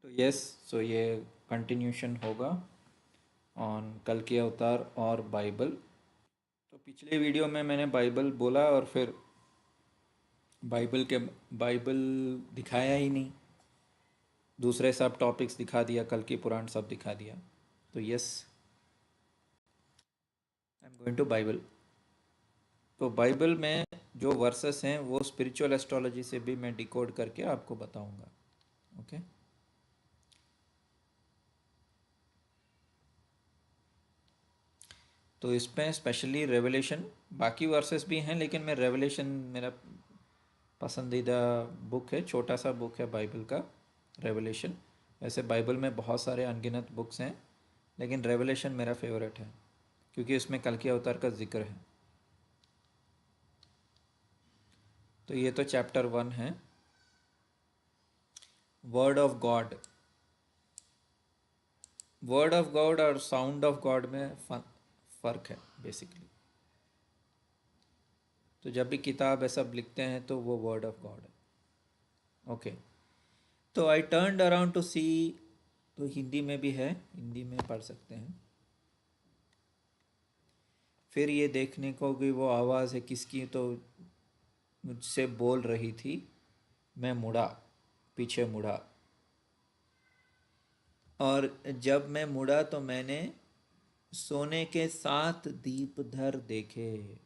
तो यस, सो ये कंटिन्यूशन होगा ऑन कल की अवतार और बाइबल। तो पिछले वीडियो में मैंने बाइबल बोला और फिर बाइबल दिखाया ही नहीं, दूसरे सब टॉपिक्स दिखा दिया, कल की पुराण सब दिखा दिया। तो yes, I am going to Bible. तो बाइबल में जो वर्सेस हैं वो स्पिरिचुअल एस्ट्रोलॉजी से भी मैं डिकोड करके आपको बताऊंगा। ओके, तो इसमें स्पेशली रेवलेशन, बाकी वर्सेस भी हैं लेकिन मैं रेवलेशन मेरा पसंदीदा बुक है, छोटा सा बुक है बाइबल का, रेवलेशन। वैसे बाइबल में बहुत सारे अनगिनत बुक्स हैं लेकिन रेवलेशन मेरा फेवरेट है क्योंकि इसमें कल के अवतार का जिक्र है। तो ये तो चैप्टर 1 है, word of God. Word of God और साउंड ऑफ गॉड में फ़र्क है बेसिकली। तो जब भी किताब ऐसा लिखते हैं तो वो वर्ड ऑफ गॉड है। ओके, तो आई टर्नड अराउंड टू सी, तो हिंदी में भी है, हिंदी में पढ़ सकते हैं। फिर ये देखने को कि वो आवाज़ है किसकी, तो मुझसे बोल रही थी। मैं मुड़ा, पीछे मुड़ा, और जब मैं मुड़ा तो मैंने सोने के 7 दीपधर देखे,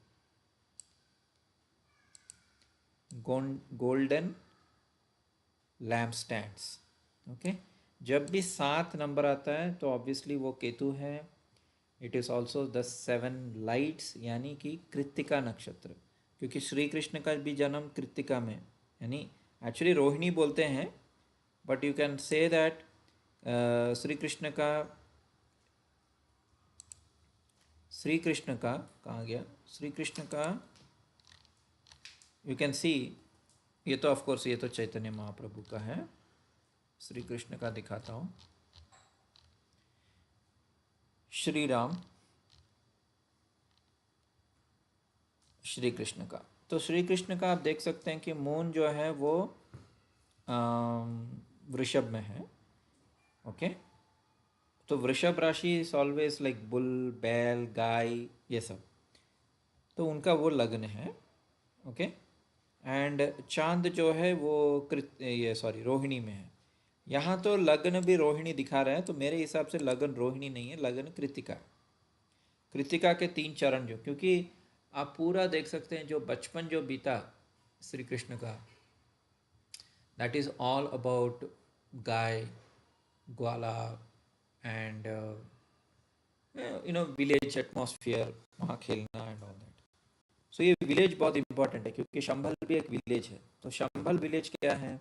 गोल्डन लैम्प स्टैंड्स। ओके, जब भी 7 नंबर आता है तो ऑब्वियसली वो केतु है। It is also the 7 lights, यानी कि कृत्तिका नक्षत्र, क्योंकि श्री कृष्ण का भी जन्म कृत्तिका में, यानी एक्चुअली रोहिणी बोलते हैं but you can say that Shri Krishna का कहाँ गया, श्री कृष्ण का यू कैन सी, ये तो ऑफ कोर्स ये तो चैतन्य महाप्रभु का है, श्री कृष्ण का दिखाता हूँ। श्री राम, श्री कृष्ण का, तो श्री कृष्ण का आप देख सकते हैं कि मून जो है वो वृषभ में है। ओके, तो वृषभ राशि इज ऑलवेज लाइक बुल, बैल, गाय, ये सब, तो उनका वो लग्न है। ओके, एंड चांद जो है वो रोहिणी में है। यहाँ तो लग्न भी रोहिणी दिखा रहे हैं, तो मेरे हिसाब से लग्न रोहिणी नहीं है, लग्न कृतिका। कृतिका के 3 चरण, जो क्योंकि आप पूरा देख सकते हैं जो बचपन जो बीता श्री कृष्ण का, that is all about guy, Gwala and village atmosphere, वहाँ खेलना एंड ऑल दैट। सो ये विलेज बहुत इंपॉर्टेंट है क्योंकि शंभल भी एक विलेज है। तो शंभल विलेज क्या है,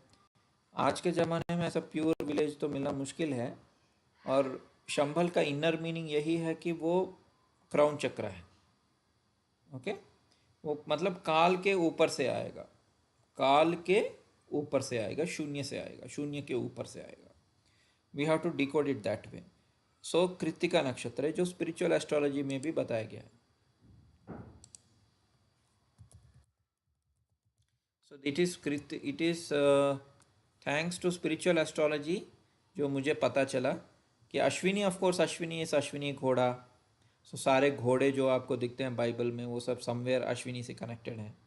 आज के ज़माने में ऐसा प्योर विलेज तो मिलना मुश्किल है, और शंभल का इनर मीनिंग यही है कि वो क्राउन चक्र है। ओके, वो मतलब काल के ऊपर से आएगा, काल के ऊपर से आएगा, शून्य से आएगा, शून्य के ऊपर से आएगा। We have to decode it that way. So Krittika नक्षत्र है जो स्पिरिचुअल एस्ट्रोलॉजी में भी बताया गया है। So it is thanks to spiritual astrology जो मुझे पता चला कि अश्विनी, ऑफ कोर्स अश्विनी इस अश्विनी घोड़ा। सो सारे घोड़े जो आपको दिखते हैं बाइबल में वो सब समवेयर अश्विनी से कनेक्टेड हैं।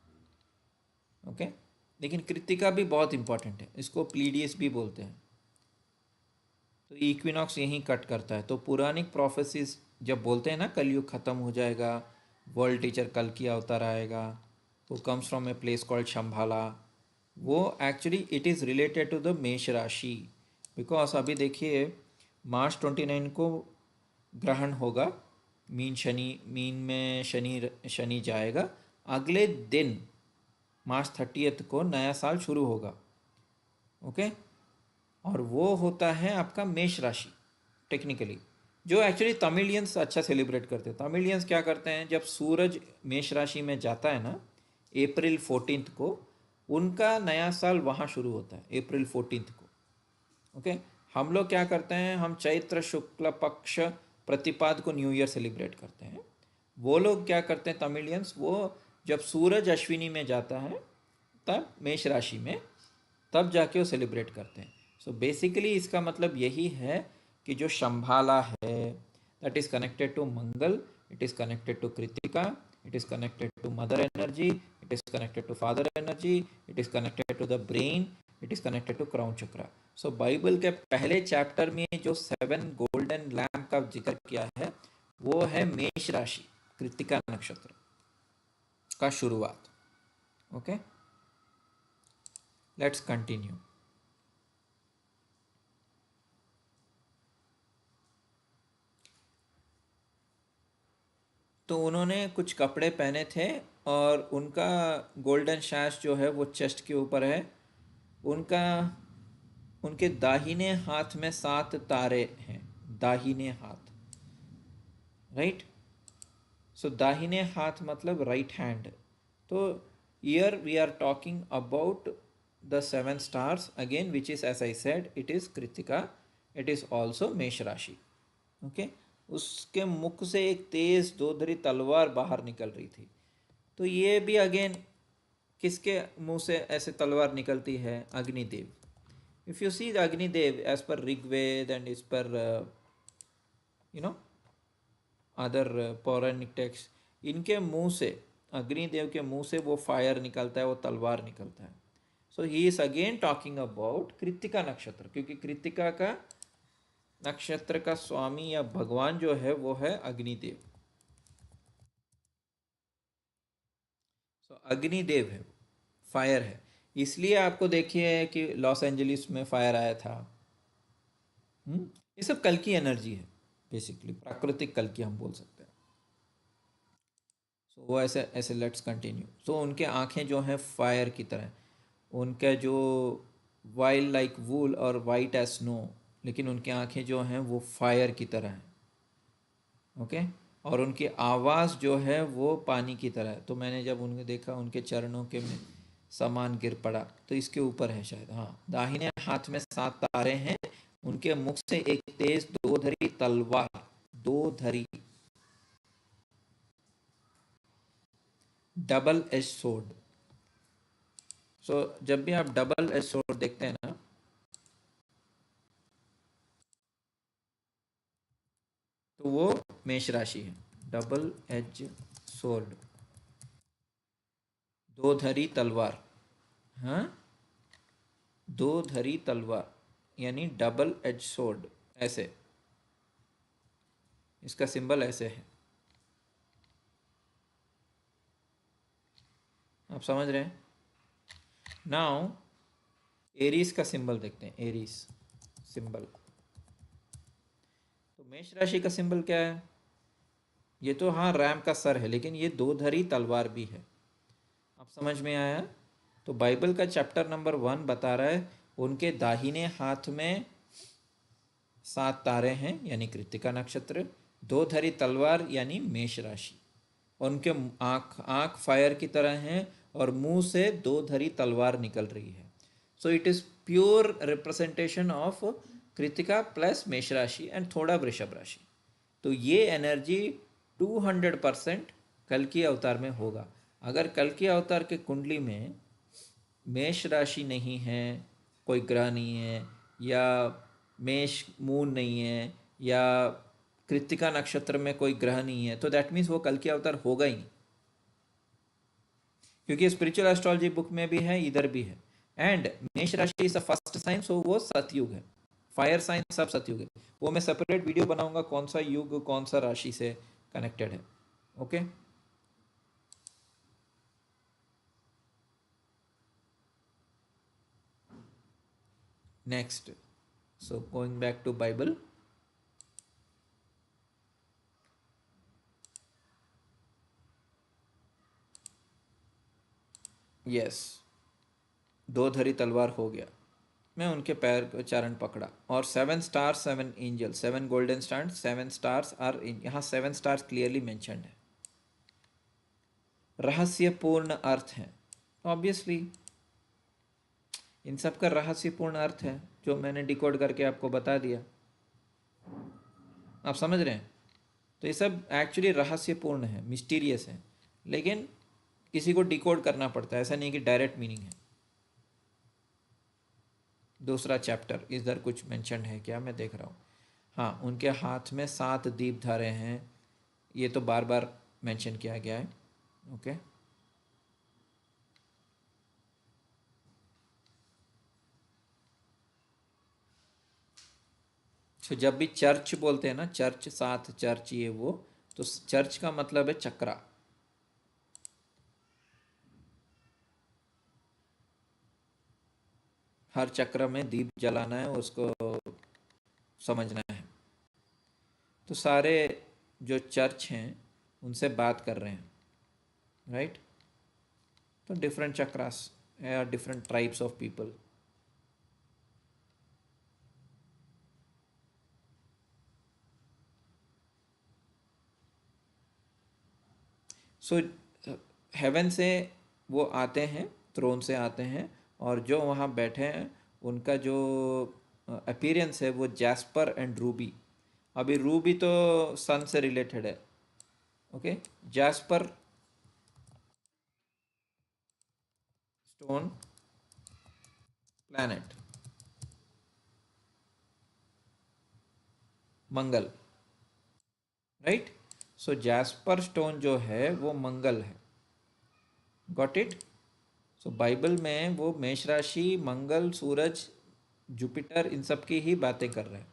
ओके, लेकिन कृत्तिका भी बहुत इंपॉर्टेंट है, इसको प्लीडियस भी बोलते हैं। तो इक्विनॉक्स यहीं कट करता है। तो पुरानिक प्रोफेसीज जब बोलते हैं ना कलयुग ख़त्म हो जाएगा, वर्ल्ड टीचर कल की अवतार आएगा, वो comes from a place called Shambhala, वो actually it is related to the मेष राशि। बिकॉज अभी देखिए मार्च 29 को ग्रहण होगा, मीन में शनि जाएगा, अगले दिन मार्च 30 को नया साल शुरू होगा। ओके, और वो होता है आपका मेष राशि टेक्निकली, जो एक्चुअली तमिलियंस अच्छा सेलिब्रेट करते हैं। तमिलियंस क्या करते हैं, जब सूरज मेष राशि में जाता है ना अप्रैल 14 को, उनका नया साल वहाँ शुरू होता है अप्रैल 14 को। ओके, हम लोग क्या करते हैं, हम चैत्र शुक्ल पक्ष प्रतिपाद को न्यू ईयर सेलिब्रेट करते हैं। वो लोग क्या करते हैं तमिलियंस, वो जब सूरज अश्विनी में जाता है तब मेष राशि में, तब जाके वो सेलिब्रेट करते हैं। सो बेसिकली इसका मतलब यही है कि जो शंभाला है that is connected to Mangal, it is connected to Krittika, it is connected to mother energy, it is connected to father energy, it is connected to the brain, it is connected to crown chakra. So Bible के पहले chapter में जो 7 golden lamp का जिक्र किया है वो है मेष राशि, कृतिका नक्षत्र का शुरुआत। Okay, let's continue. तो उन्होंने कुछ कपड़े पहने थे और उनका गोल्डन शैश जो है वो चेस्ट के ऊपर है। उनका उनके दाहिने हाथ में 7 तारे हैं, दाहिने हाथ, राइट। सो दाहिने हाथ मतलब राइट हैंड। तो here we are talking about the 7 stars again, which is as I said it is Krittika, it is also Mesh rashi. Okay, उसके मुख से एक तेज दोधरी तलवार बाहर निकल रही थी। तो ये भी अगेन किसके मुंह से ऐसे तलवार निकलती है? Agnidev. If you see the Agnidev as per Rigveda and इस पर यू नो अदर पौराणिक टेक्स्ट, इनके मुंह से, अग्निदेव के मुंह से वो फायर निकलता है, वो तलवार निकलता है। So he is again talking about Krittika नक्षत्र, क्योंकि कृतिका का नक्षत्र का स्वामी या भगवान जो है वो है अग्निदेव। सो अग्निदेव है, फायर है। इसलिए आपको देखिए कि लॉस एंजलिस में फायर आया था। ये सब कल की एनर्जी है, बेसिकली प्राकृतिक कल की हम बोल सकते हैं। सो वो ऐसे ऐसे, लेट्स कंटिन्यू। सो उनके आंखें जो हैं फायर की तरह, उनका जो वाइल्ड लाइक वूल और वाइट एज स्नो, लेकिन उनकी आंखें जो हैं वो फायर की तरह हैं। ओके, और उनकी आवाज़ जो है वो पानी की तरह है। तो मैंने जब उन्हें देखा, उनके चरणों के में सामान गिर पड़ा, तो इसके ऊपर है शायद। हाँ, दाहिने हाथ में 7 तारे हैं, उनके मुख से एक तेज दो धरी तलवार, दो धरी, डबल एज सोर्ड। सो जब भी आप डबल एज सोर्ड देखते हैं ना, तो वो मेष राशि है। डबल एज सोर्ड, दो धरी तलवार। हाँ, दो धरी तलवार यानी डबल एज सोर्ड, ऐसे इसका सिंबल ऐसे है। आप समझ रहे हैं? नाउ एरीज का सिंबल देखते हैं, एरीज सिंबल। तो मेष राशि का सिंबल क्या है? ये तो हाँ रैम का सर है, लेकिन ये दो धरी तलवार भी है। आप समझ में आया? तो बाइबल का चैप्टर नंबर 1 बता रहा है उनके दाहिने हाथ में 7 तारे हैं यानी कृत्तिका नक्षत्र, दो धरी तलवार यानी मेष राशि, और उनके आँख आँख फायर की तरह हैं और मुंह से दो धरी तलवार निकल रही है। So it is pure representation of Kritika plus मेष राशि एंड थोड़ा वृषभ राशि। तो ये एनर्जी 200% कल की अवतार में होगा। अगर कल की अवतार के कुंडली में मेष राशि नहीं है, कोई ग्रह नहीं है, या मेष मून नहीं है, या कृत्तिका नक्षत्र में कोई ग्रह नहीं है, तो दैट मीन्स वो कल की अवतार होगा ही नहीं। क्योंकि स्पिरिचुअल एस्ट्रोलॉजी बुक में भी है, इधर भी है। एंड मेष राशि इज फर्स्ट साइन, सो वो सतयुग है। फायर साइन सब सतयुग है। वो मैं सेपरेट वीडियो बनाऊंगा कौन सा युग कौन सा राशि से कनेक्टेड है। Okay, next. So going back to Bible. Yes, दो धरी तलवार हो गया। मैं उनके पैर को चरण पकड़ा और 7 stars 7 angel, 7 golden star, 7 stars are, यहाँ 7 स्टार्स क्लियरली मेंशन्ड है। रहस्यपूर्ण अर्थ है, ऑब्वियसली इन सब का रहस्यपूर्ण अर्थ है जो मैंने डिकोड करके आपको बता दिया। आप समझ रहे हैं? तो ये सब एक्चुअली रहस्यपूर्ण है, मिस्टीरियस है, लेकिन किसी को डिकोड करना पड़ता है। ऐसा नहीं कि डायरेक्ट मीनिंग है। दूसरा चैप्टर इधर कुछ मेंशन है क्या, मैं देख रहा हूँ। हाँ, उनके हाथ में 7 दीप धरे हैं, ये तो बार बार मेंशन किया गया है। ओके, तो जब भी चर्च बोलते हैं ना, चर्च, 7 चर्च, ये वो, तो चर्च का मतलब है चक्रा। हर चक्र में दीप जलाना है, उसको समझना है। तो सारे जो चर्च हैं उनसे बात कर रहे हैं, राइट। तो डिफरेंट चक्रास या different tribes of people. So heaven से वो आते हैं, थ्रोन से आते हैं, और जो वहाँ बैठे हैं उनका जो अपीयरेंस है वो जैस्पर एंड रूबी। अभी रूबी तो सन से रिलेटेड है, ओके। जैस्पर स्टोन प्लैनेट, मंगल, राइट। सो जैस्पर स्टोन जो है वो मंगल है, गॉट इट। सो बाइबल में वो मेष राशि, मंगल, सूरज, जुपिटर, इन सब की ही बातें कर रहे हैं।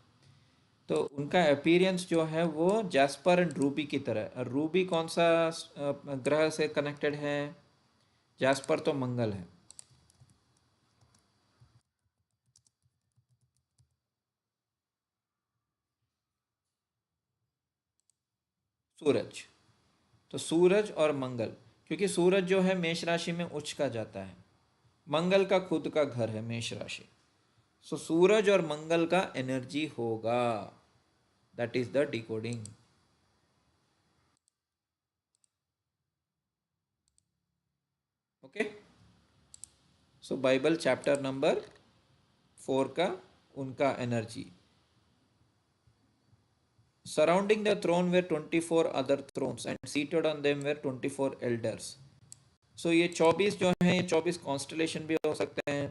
तो उनका अपीयरेंस जो है वो जैस्पर एंड रूबी की तरह है। और रूबी कौन सा ग्रह से कनेक्टेड है? जैस्पर तो मंगल है। सूरज, तो सूरज और मंगल, क्योंकि सूरज जो है मेष राशि में उच्च का जाता है, मंगल का खुद का घर है मेष राशि। सो सूरज और मंगल का एनर्जी होगा, that is the decoding. Okay, so Bible chapter number 4 का उनका energy. Surrounding the throne were 24 other thrones, and seated on them were 24 elders. So ये 24 जो हैं, ये 24 कॉन्स्टलेशन भी हो सकते हैं,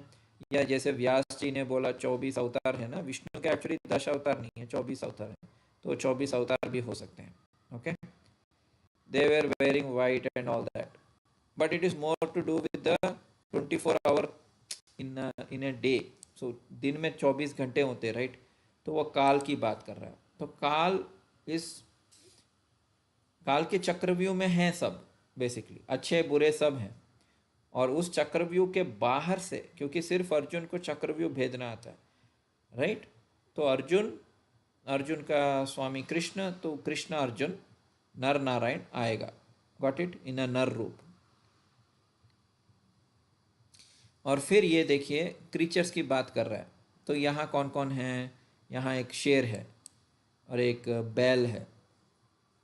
या जैसे व्यास जी ने बोला 24 अवतार है ना, विष्णु के एक्चुअली 10 अवतार नहीं है, 24 अवतार है, तो 24 अवतार भी हो सकते हैं। Okay, they were wearing white and all that, but it is more to do with the 24 hour in a day. So दिन में 24 घंटे होते हैं, राइट। तो वो काल की बात कर रहा है। तो काल, इस काल के चक्रव्यूह में हैं सब, बेसिकली अच्छे बुरे सब हैं। और उस चक्रव्यूह के बाहर से, क्योंकि सिर्फ अर्जुन को चक्रव्यूह भेदना आता है, राइट। तो अर्जुन, अर्जुन का स्वामी कृष्ण, तो कृष्ण अर्जुन नर नारायण आएगा, गॉट इट, इन अ नर रूप। और फिर ये देखिए क्रीचर्स की बात कर रहा है। तो यहाँ कौन कौन है? यहाँ एक शेर है, और एक बैल है,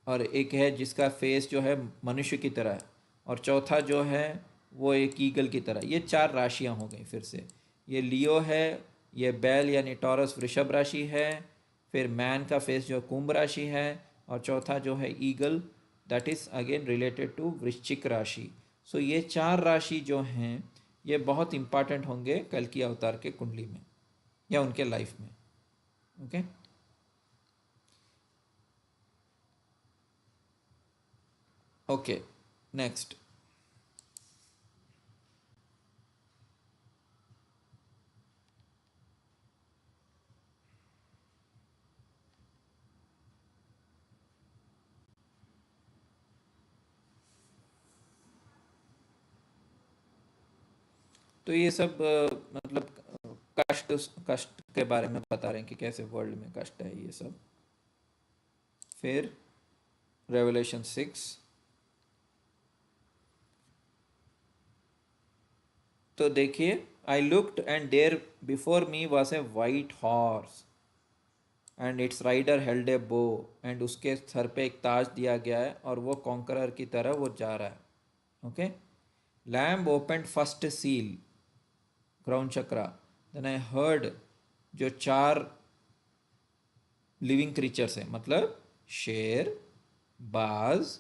और एक है जिसका फेस जो है मनुष्य की तरह है, और चौथा जो है वो एक ईगल की तरह। ये 4 राशियाँ हो गई फिर से। ये लियो है, ये बैल यानी टॉरस वृषभ राशि है, फिर मैन का फेस जो कुंभ राशि है, और चौथा जो है eagle, that is again related to Vrishchik rashi. सो ये 4 राशि जो हैं ये बहुत इंपॉर्टेंट होंगे कल की अवतार के कुंडली में या उनके लाइफ में। Okay, okay, next. तो ये सब मतलब कष्ट, कष्ट के बारे में बता रहे हैं कि कैसे वर्ल्ड में कष्ट है ये सब। फिर रेवलेशन 6, तो देखिए, I looked and there before me was a white horse and its rider held a bow, and उसके सर पे एक ताज दिया गया है, और वो कॉन्करर की तरह वो जा रहा है। Okay, lamb open first seal, crown chakra. Then I heard, जो 4 लिविंग क्रीचर्स है, मतलब शेर, बाज,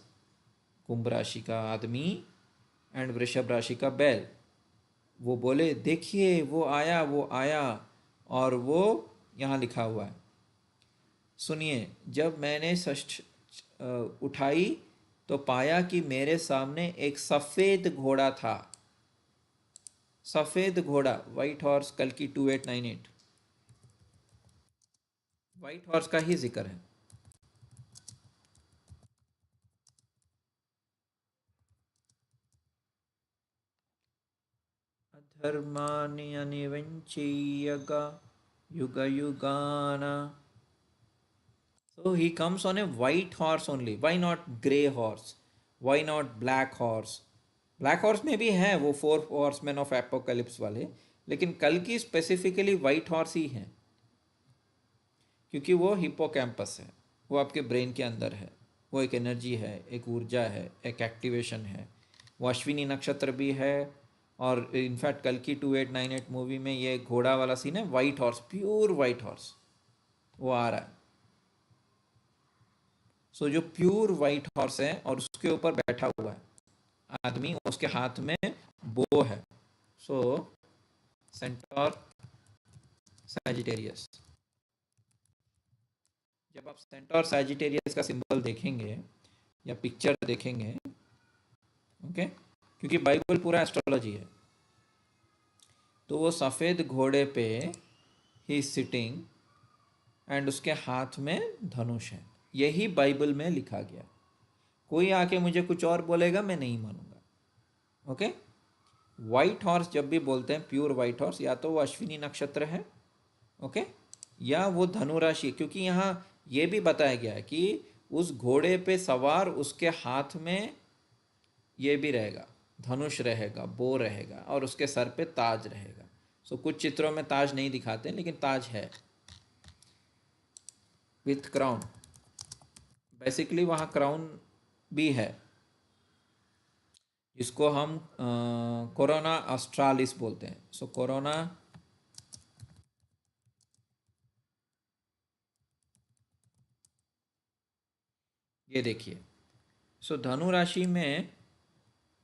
कुंभ राशि का आदमी, एंड वृषभ राशि का बैल, वो बोले देखिए वो आया, वो आया, और वो यहाँ लिखा हुआ है। सुनिए, जब मैंने षष्ठ उठाई तो पाया कि मेरे सामने एक सफ़ेद घोड़ा था। सफ़ेद घोड़ा, वाइट हॉर्स, कल की 2898, वाइट हॉर्स का ही जिक्र है। अधर्मानि अनिवंचीयगा युग युगाना। So he comes on a white horse only. Why not grey horse? Why not black horse? Black horse में भी हैं वो फोर हॉर्समैन ऑफ एपोकलिप्स वाले, लेकिन कल की स्पेसिफिकली वाइट हॉर्स ही हैं, क्योंकि वो हिप्पोकैम्पस है, वो आपके ब्रेन के अंदर है, वो एक एनर्जी है, एक ऊर्जा है, एक एक्टिवेशन है। वो अश्विनी नक्षत्र भी है। और इनफैक्ट कल की 2898 मूवी में ये घोड़ा वाला सीन है, white horse, pure white horse वो आ रहा है। सो जो प्योर वाइट हॉर्स है और उसके ऊपर बैठा हुआ है आदमी, उसके हाथ में बो है। सो सेंटोर सैजिटेरियस, जब आप सेंटोर सैजिटेरियस का सिंबल देखेंगे या पिक्चर देखेंगे, ओके, क्योंकि बाइबल पूरा एस्ट्रोलॉजी है, तो वो सफ़ेद घोड़े पे ही सिटिंग एंड उसके हाथ में धनुष है। यही बाइबल में लिखा गया। कोई आके मुझे कुछ और बोलेगा, मैं नहीं मानूंगा। ओके। वाइट हॉर्स जब भी बोलते हैं, प्योर वाइट हॉर्स, या तो वो अश्विनी नक्षत्र है, ओके, या वो धनु राशि, क्योंकि यहाँ ये भी बताया गया है कि उस घोड़े पे सवार उसके हाथ में ये भी रहेगा, धनुष रहेगा, बो रहेगा, और उसके सर पे ताज रहेगा। सो कुछ चित्रों में ताज नहीं दिखाते, लेकिन ताज है विथ क्राउन। बेसिकली वहाँ क्राउन भी है, जिसको हम कोरोना ऑस्ट्रालिस बोलते हैं। सो कोरोना, ये देखिए, सो धनु राशि में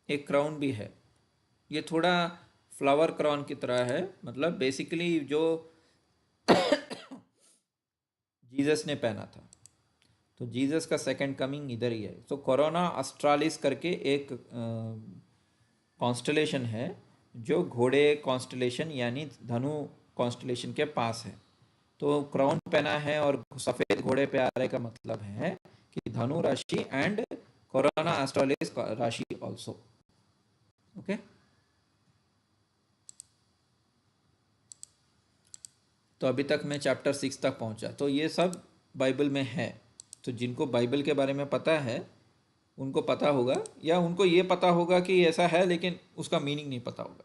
एक क्राउन भी है। ये थोड़ा फ्लावर क्राउन की तरह है, मतलब बेसिकली जो जीसस ने पहना था। तो जीसस का सेकंड कमिंग इधर ही है। तो कोरोना ऑस्ट्रालिस करके एक कॉन्स्टलेशन है, जो घोड़े कॉन्स्टलेशन यानी धनु कॉन्स्टलेशन के पास है। तो क्राउन पहना है और सफ़ेद घोड़े पे आ रहे का मतलब है कि धनु राशि एंड कोरोना ऑस्ट्रालिस राशि ऑल्सो। ओके। तो अभी तक मैं चैप्टर 6 तक पहुंचा। तो ये सब बाइबल में है। तो जिनको बाइबल के बारे में पता है उनको पता होगा, या उनको ये पता होगा कि ऐसा है, लेकिन उसका मीनिंग नहीं पता होगा।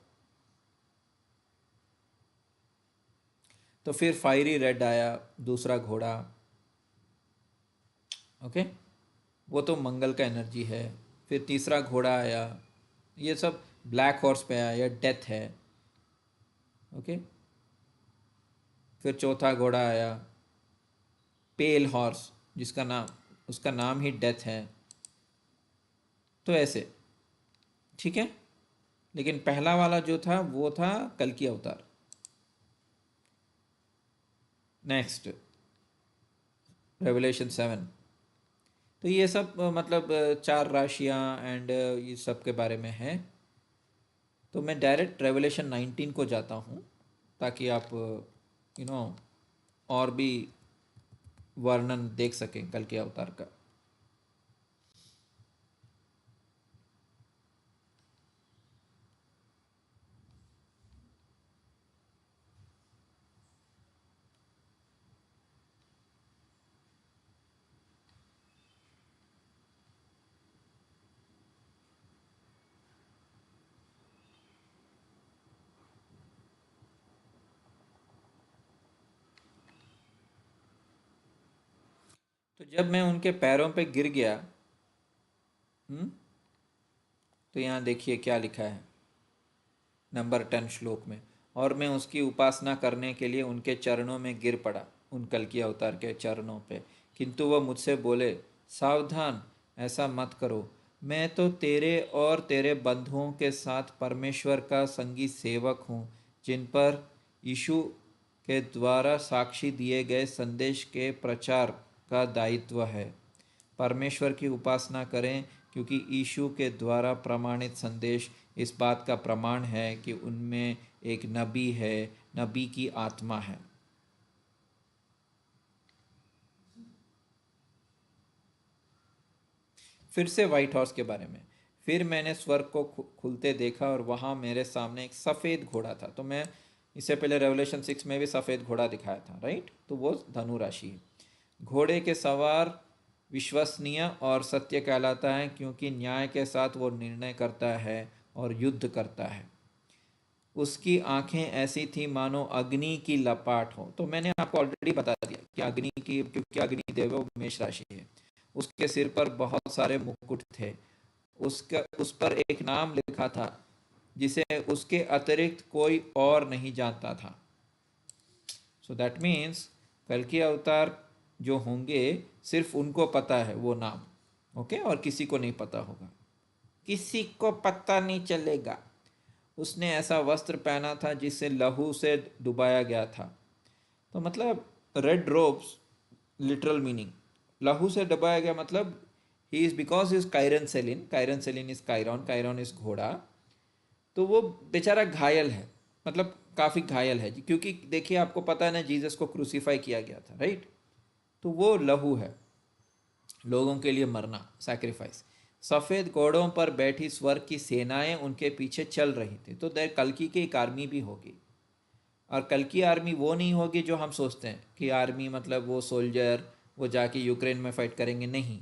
तो फिर फायरी रेड आया, दूसरा घोड़ा, ओके, वो तो मंगल का एनर्जी है। फिर तीसरा घोड़ा आया, ये सब ब्लैक हॉर्स पे आया, या डेथ है, ओके। फिर चौथा घोड़ा आया पेल हॉर्स, जिसका नाम, उसका नाम ही डेथ है। तो ऐसे, ठीक है। लेकिन पहला वाला जो था वो था कल की अवतार। Next, revelation 7। तो ये सब मतलब चार राशियाँ एंड ये सब के बारे में है। तो मैं डायरेक्ट रेवलेशन 19 को जाता हूँ, ताकि आप यू नो और भी वर्णन देख सकें कल के अवतार का। तो जब मैं उनके पैरों पे गिर गया, हम्म, तो यहाँ देखिए क्या लिखा है नंबर 10 श्लोक में। और मैं उसकी उपासना करने के लिए उनके चरणों में गिर पड़ा, उन कल की अवतार के चरणों पे, किंतु वह मुझसे बोले, सावधान, ऐसा मत करो। मैं तो तेरे और तेरे बंधुओं के साथ परमेश्वर का संगी सेवक हूँ, जिन पर यीशु के द्वारा साक्षी दिए गए संदेश के प्रचार का दायित्व है। परमेश्वर की उपासना करें क्योंकि यीशु के द्वारा प्रमाणित संदेश इस बात का प्रमाण है कि उनमें एक नबी है, नबी की आत्मा है। फिर से व्हाइट हाउस के बारे में। फिर मैंने स्वर्ग को खुलते देखा और वहाँ मेरे सामने एक सफ़ेद घोड़ा था। तो मैं इससे पहले रेवलेशन 6 में भी सफ़ेद घोड़ा दिखाया था, राइट। तो वो धनु राशि है। घोड़े के सवार विश्वसनीय और सत्य कहलाता है क्योंकि न्याय के साथ वो निर्णय करता है और युद्ध करता है। उसकी आंखें ऐसी थी मानो अग्नि की लपाट हो। तो मैंने आपको ऑलरेडी बता दिया कि अग्नि की, क्योंकि अग्नि देव वो मेष राशि है। उसके सिर पर बहुत सारे मुकुट थे। उस पर एक नाम लिखा था जिसे उसके अतिरिक्त कोई और नहीं जानता था। सो दैट मीन्स कल के अवतार जो होंगे सिर्फ उनको पता है वो नाम, ओके, और किसी को नहीं पता होगा, किसी को पता नहीं चलेगा। उसने ऐसा वस्त्र पहना था जिसे लहू से डुबाया गया था। तो मतलब रेड रोब्स, लिटरल मीनिंग लहू से डुबाया गया, मतलब he is because is Chiron Selene is Chiron, Chiron is घोड़ा। तो वो बेचारा घायल है, मतलब काफ़ी घायल है, क्योंकि देखिए आपको पता है ना, जीसस को क्रूसीफाई किया गया था, राइट। तो वो लहू है, लोगों के लिए मरना, सैक्रिफाइस। सफ़ेद घोड़ों पर बैठी स्वर्ग की सेनाएं उनके पीछे चल रही थी। तो देर कल्कि की एक आर्मी भी होगी, और कल की आर्मी वो नहीं होगी जो हम सोचते हैं कि आर्मी मतलब वो सोल्जर, वो जाके यूक्रेन में फाइट करेंगे, नहीं।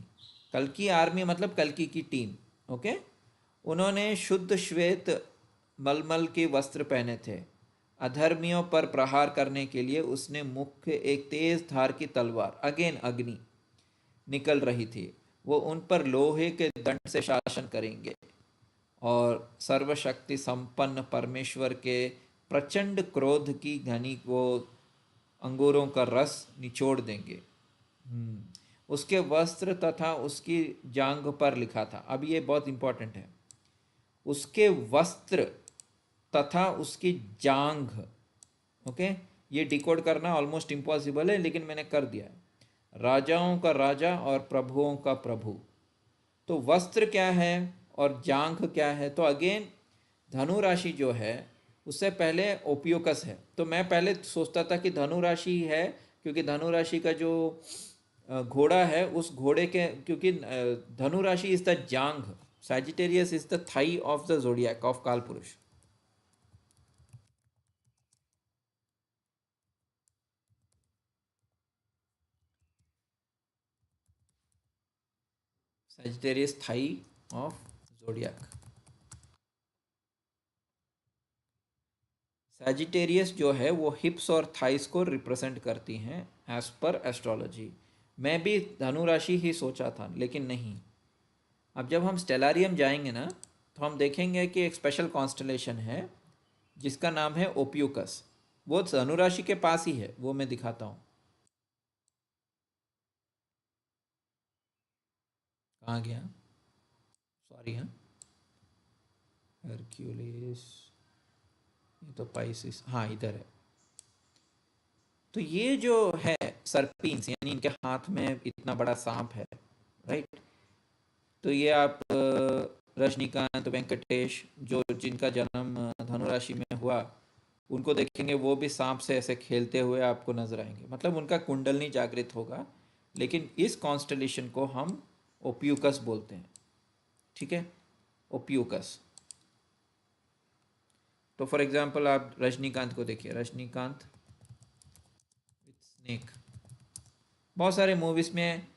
कल की आर्मी मतलब कल्कि की टीम, ओके। उन्होंने शुद्ध श्वेत मलमल के वस्त्र पहने थे। अधर्मियों पर प्रहार करने के लिए उसने मुख्य एक तेज धार की तलवार, अगेन अग्नि, निकल रही थी। वो उन पर लोहे के दंड से शासन करेंगे और सर्वशक्ति संपन्न परमेश्वर के प्रचंड क्रोध की घनी को अंगूरों का रस निचोड़ देंगे। उसके वस्त्र तथा उसकी जांघ पर लिखा था। अब ये बहुत इंपॉर्टेंट है, उसके वस्त्र तथा उसकी जांघ, ओके। ये डिकोड करना ऑलमोस्ट इम्पॉसिबल है, लेकिन मैंने कर दिया है। राजाओं का राजा और प्रभुओं का प्रभु। तो वस्त्र क्या है और जांघ क्या है? तो अगेन धनु राशि जो है उससे पहले ओपियोकस है। तो मैं पहले सोचता था कि धनु राशि है, क्योंकि धनु राशि का जो घोड़ा है, उस घोड़े के, क्योंकि धनु राशि इज द जांघ, Sagittarius is the thigh of the zodiac of Kaal Purush. Sagittarius thigh of zodiac. Sagittarius जो है वो हिप्स और थाइस को रिप्रेजेंट करती हैं एज पर एस्ट्रोलॉजी। मैं भी धनु राशि ही सोचा था, लेकिन नहीं। अब जब हम स्टेलारियम जाएंगे ना, तो हम देखेंगे कि एक स्पेशल कॉन्स्टलेशन है जिसका नाम है ओपियूकस। वो धनु राशि के पास ही है, वो मैं दिखाता हूँ। कहाँ गया? सॉरी, हाँ, हरक्यूलिस, ये तो पाइसिस, हाँ इधर है। तो ये जो है सर्पीन्स, यानी इनके हाथ में इतना बड़ा सांप है, राइट। तो ये आप रजनीकांत, वेंकटेश, जो जिनका जन्म धनु राशि में हुआ, उनको देखेंगे वो भी सांप से ऐसे खेलते हुए आपको नजर आएंगे, मतलब उनका कुंडलनी जागृत होगा। लेकिन इस कॉन्स्टलेशन को हम ओपियूकस बोलते हैं, ठीक है, ओपियूकस। तो फॉर एग्जांपल आप रजनीकांत को देखिए, रजनीकांत विथ स्नेक। बहुत सारे मूवीज में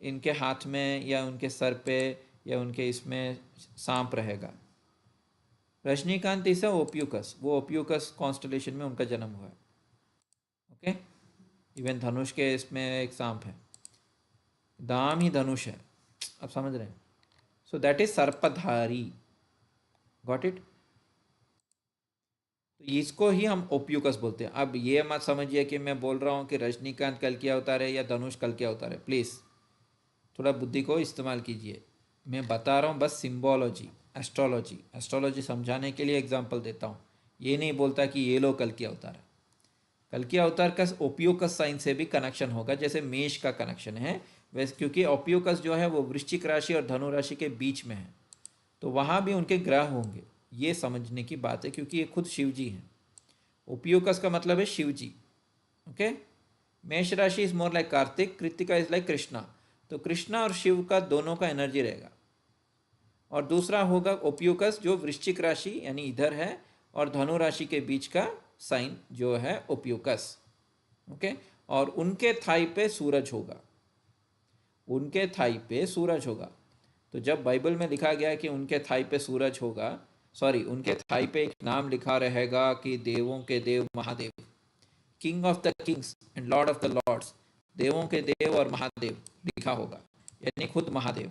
इनके हाथ में या उनके सर पे या उनके इसमें सांप रहेगा। रजनीकांत इज ओपियूकस, वो ओपियूकस कॉन्स्टलेशन में उनका जन्म हुआ है, ओके। इवन धनुष के इसमें एक सांप है, दाम ही धनुष है, आप समझ रहे हैं। सो दैट इज सर्पधारी, गॉट इट। तो इसको ही हम ओपियूकस बोलते हैं। अब ये मत समझिए कि मैं बोल रहा हूँ कि रजनीकांत कल के अवतार है या धनुष कल के अवतार है, प्लीज़ थोड़ा बुद्धि को इस्तेमाल कीजिए। मैं बता रहा हूँ बस सिंबोलॉजी, एस्ट्रोलॉजी समझाने के लिए एग्जांपल देता हूँ। ये नहीं बोलता कि ये लोग कल के अवतार है। कल्कि अवतार का ओपियोकस साइन से भी कनेक्शन होगा, जैसे मेष का कनेक्शन है वैसे, क्योंकि ओपियोकस जो है वो वृश्चिक राशि और धनु राशि के बीच में है, तो वहाँ भी उनके ग्रह होंगे। ये समझने की बात है, क्योंकि ये खुद शिव जी हैं। ओपियोकस का मतलब है शिव जी। ओके। मेष राशि is more like Kartik, Kritika is like Krishna. तो कृष्णा और शिव का दोनों का एनर्जी रहेगा। और दूसरा होगा ओपियोकस, जो वृश्चिक राशि यानी इधर है, और धनु राशि के बीच का साइन जो है ओपियोकस। ओके। और उनके थाई पे सूरज होगा, उनके थाई पे सूरज होगा। तो जब बाइबल में लिखा गया है कि उनके थाई पे सूरज होगा, सॉरी, उनके थाई पे एक नाम लिखा रहेगा कि देवों के देव Mahadev, king of the kings and lord of the lords, देवों के देव और महादेव लिखा होगा, यानी खुद महादेव,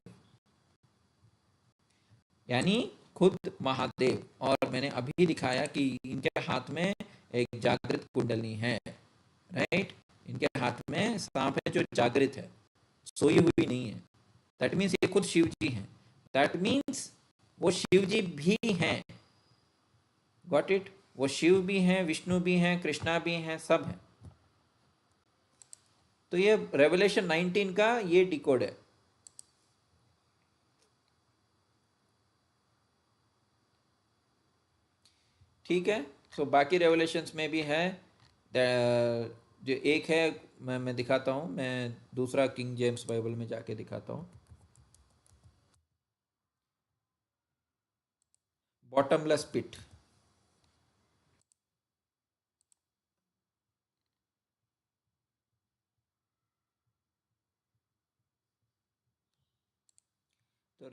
यानी खुद महादेव। और मैंने अभी दिखाया कि इनके हाथ में एक जागृत कुंडली है, राइट। इनके हाथ में सांप है जो जागृत है, सोई हुई नहीं है। दैट मीन्स ये खुद शिव जी हैं। दैट मीन्स वो शिव जी भी हैं। Got it. वो शिव भी हैं, विष्णु भी हैं, कृष्णा भी हैं, सब हैं। तो ये रेवलेशन 19 का ये डिकोड है। ठीक है। सो बाकी रेवलेशंस में भी है। जो एक है, मैं दिखाता हूँ, मैं दूसरा किंग जेम्स बाइबल में जाके दिखाता हूँ। बॉटमलेस पिट। तो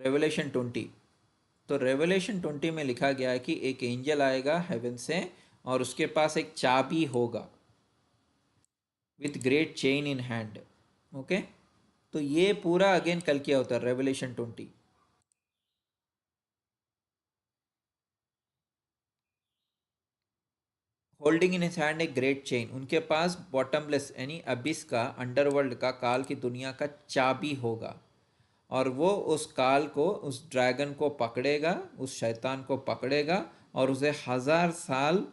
रेवलेशन 20 में लिखा गया है कि एक एंजल आएगा हेवन से, और उसके पास एक चाबी होगा with great chain in hand. Okay. तो ये पूरा अगेन कल किया होता है, revelation 20। Holding in his hand a great chain, उनके पास बॉटमलेस यानी अबिस का, अंडरवर्ल्ड का, काल की दुनिया का चाबी होगा। और वो उस काल को, उस ड्रैगन को पकड़ेगा, उस शैतान को पकड़ेगा, और उसे 1000 साल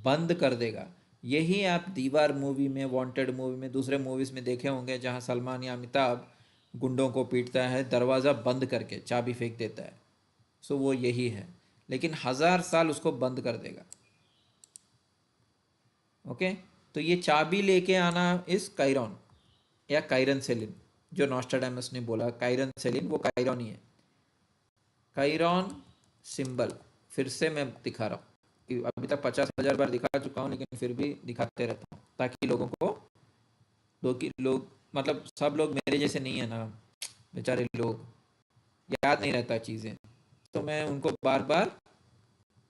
बंद कर देगा। यही आप दीवार मूवी में, वांटेड मूवी में, दूसरे मूवीज में देखे होंगे, जहाँ सलमान या अमिताभ गुंडों को पीटता है, दरवाज़ा बंद करके चाबी फेंक देता है। सो वो यही है, लेकिन 1000 साल उसको बंद कर देगा। ओके। तो ये चाबी लेके आना इस कायरॉन या कायरन सेलिन, जो नॉस्ट्राडामस ने बोला कायरन सेलिन, वो कायरॉन ही है। कायरॉन सिंबल फिर से मैं दिखा रहा हूँ कि अभी तक 50,000 बार दिखा चुका हूँ, लेकिन फिर भी दिखाते रहता हूँ, ताकि लोगों को, दो कि लोग, मतलब सब लोग मेरे जैसे नहीं है ना, बेचारे लोग, याद नहीं रहता चीज़ें, तो मैं उनको बार बार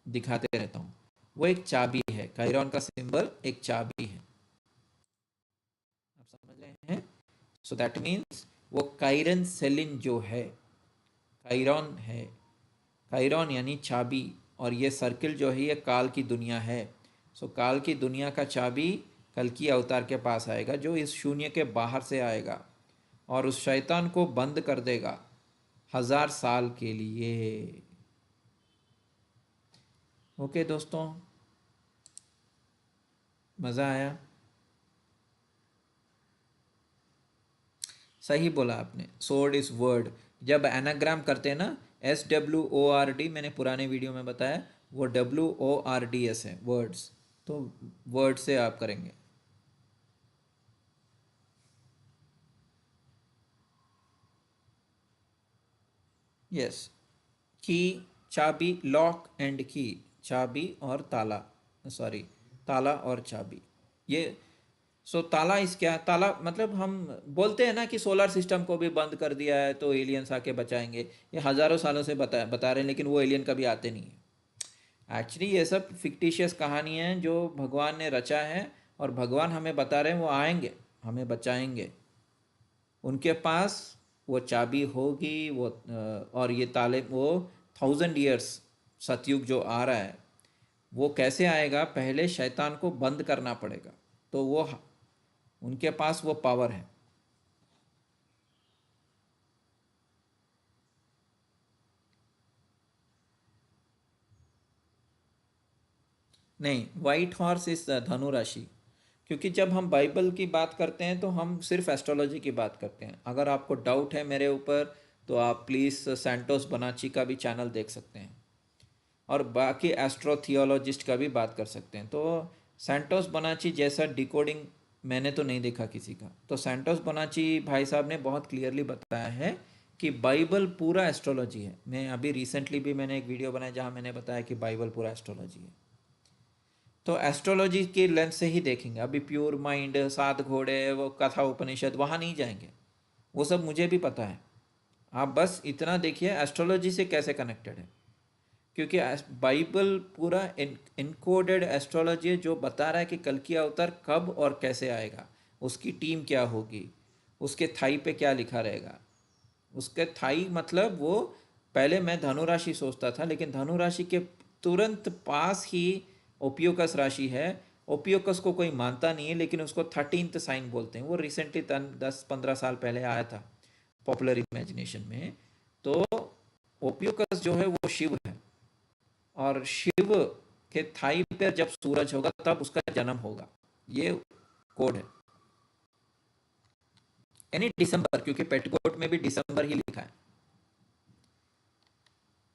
दिखाते रहता हूँ। वो एक चाबी है, कायरॉन का सिंबल एक चाबी है। आप समझ रहे हैं। सो दैट मीन्स वो कायरन सेलिन जो है, कायरॉन है, कायरॉन यानी चाबी। और ये सर्किल जो है ये काल की दुनिया है। सो काल की दुनिया का चाबी कल्कि अवतार के पास आएगा, जो इस शून्य के बाहर से आएगा और उस शैतान को बंद कर देगा 1000 साल के लिए। ओके दोस्तों, मज़ा आया। सही बोला आपने, सोर्ड इज वर्ड। जब एनाग्राम करते हैं ना, SWORD, मैंने पुराने वीडियो में बताया, वो WORDS है, वर्ड्स। तो वर्ड से आप करेंगे। यस। की, चाबी, लॉक एंड की, चाबी और ताला, सॉरी, ताला और चाबी। ये, सो ताला इस क्या, ताला मतलब हम बोलते हैं ना कि सोलर सिस्टम को भी बंद कर दिया है तो एलियंस आके बचाएंगे। ये हज़ारों सालों से बता रहे हैं, लेकिन वो एलियन कभी आते नहीं है। एक्चुअली ये सब फिक्टिशियस कहानी है जो भगवान ने रचा है, और भगवान हमें बता रहे हैं वो आएंगे, हमें बचाएंगे। उनके पास वो चाबी होगी, वो और ये ताले, वो 1000 years सतयुग जो आ रहा है, वो कैसे आएगा, पहले शैतान को बंद करना पड़ेगा। तो वो, उनके पास वो पावर है। नहीं, वाइट हॉर्स इस धनु राशि, क्योंकि जब हम बाइबल की बात करते हैं तो हम सिर्फ एस्ट्रोलॉजी की बात करते हैं। अगर आपको डाउट है मेरे ऊपर तो आप प्लीज़ सैंटोस बनाची का भी चैनल देख सकते हैं, और बाकी एस्ट्रो थियोलॉजिस्ट का भी बात कर सकते हैं। तो सैंटोस बनाची जैसा डिकोडिंग मैंने तो नहीं देखा किसी का। तो सैंटोस बनाची भाई साहब ने बहुत क्लियरली बताया है कि बाइबल पूरा एस्ट्रोलॉजी है। मैं अभी रिसेंटली भी मैंने एक वीडियो बनाया जहाँ मैंने बताया कि बाइबल पूरा एस्ट्रोलॉजी है। तो एस्ट्रोलॉजी के लेंस से ही देखेंगे। अभी प्योर माइंड, सात घोड़े, वो कथा उपनिषद, वहाँ नहीं जाएंगे। वो सब मुझे भी पता है। आप बस इतना देखिए एस्ट्रोलॉजी से कैसे कनेक्टेड है, क्योंकि बाइबल पूरा इनकोडेड एस्ट्रोलॉजी है जो बता रहा है कि कल की अवतार कब और कैसे आएगा, उसकी टीम क्या होगी, उसके थाई पे क्या लिखा रहेगा। उसके थाई मतलब वो, पहले मैं धनु राशि सोचता था, लेकिन धनु राशि के तुरंत पास ही ओपियोकस राशि है। ओपियोकस को कोई मानता नहीं है, लेकिन उसको 13th साइन बोलते हैं। वो रिसेंटली 10-15 साल पहले आया था पॉपुलर इमेजिनेशन में। तो ओपियोकस जो है वो शिव है, और शिव के थाई पर जब सूरज होगा तब उसका जन्म होगा। ये कोड है। यानी दिसंबर, क्योंकि पेटकोट में भी दिसंबर ही लिखा है।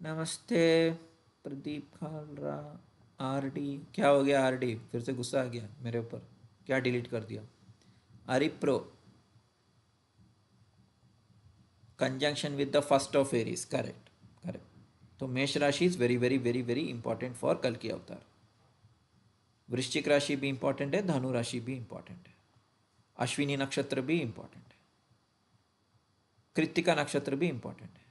नमस्ते प्रदीप खालरा। आरडी क्या हो गया? आरडी फिर से गुस्सा आ गया मेरे ऊपर, क्या डिलीट कर दिया? अरिप्रो conjunction with the first of Aries, correct correct. तो मेष राशि is very very very very important for कल की अवतार। वृश्चिक राशि भी इंपॉर्टेंट है, धनु राशि भी इंपॉर्टेंट है, अश्विनी नक्षत्र भी इंपॉर्टेंट है, कृत्तिका नक्षत्र भी इंपॉर्टेंट है।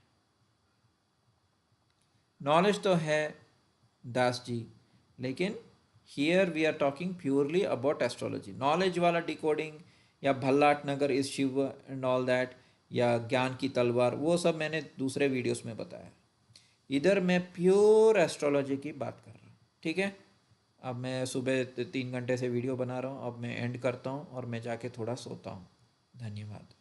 नॉलेज तो है दास जी, लेकिन here we are talking purely about astrology. Knowledge वाला डिकोडिंग या Bhallat Nagar is Shiva and all that, या ज्ञान की तलवार, वो सब मैंने दूसरे वीडियोस में बताया। इधर मैं प्योर एस्ट्रोलॉजी की बात कर रहा हूँ। ठीक है, अब मैं सुबह 3 घंटे से वीडियो बना रहा हूँ। अब मैं एंड करता हूँ और मैं जाके थोड़ा सोता हूँ। धन्यवाद।